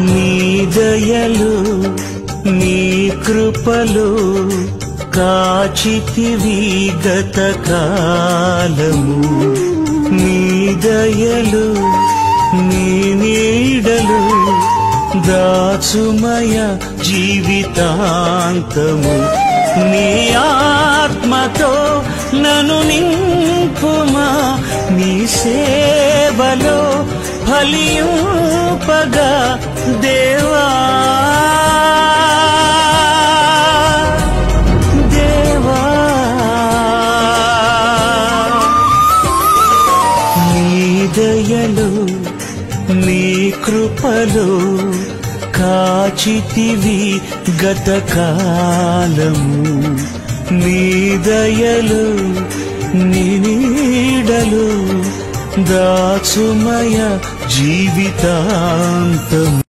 నీ దయలు నీ కృపలు కాచితివి గత కాలము నీ దయలు నీ నీడలు దాచుమయ జీవితాంతము నీ ఆత్మతో నన్ను నింపుమా నీ సేవలో ఫలింపగా దేవా దేవా నీ దయలు నీ కృపలు కాచితివి గత కాలము నీ దయలు నీ నీడలు దాచుమయ జీవితాంతం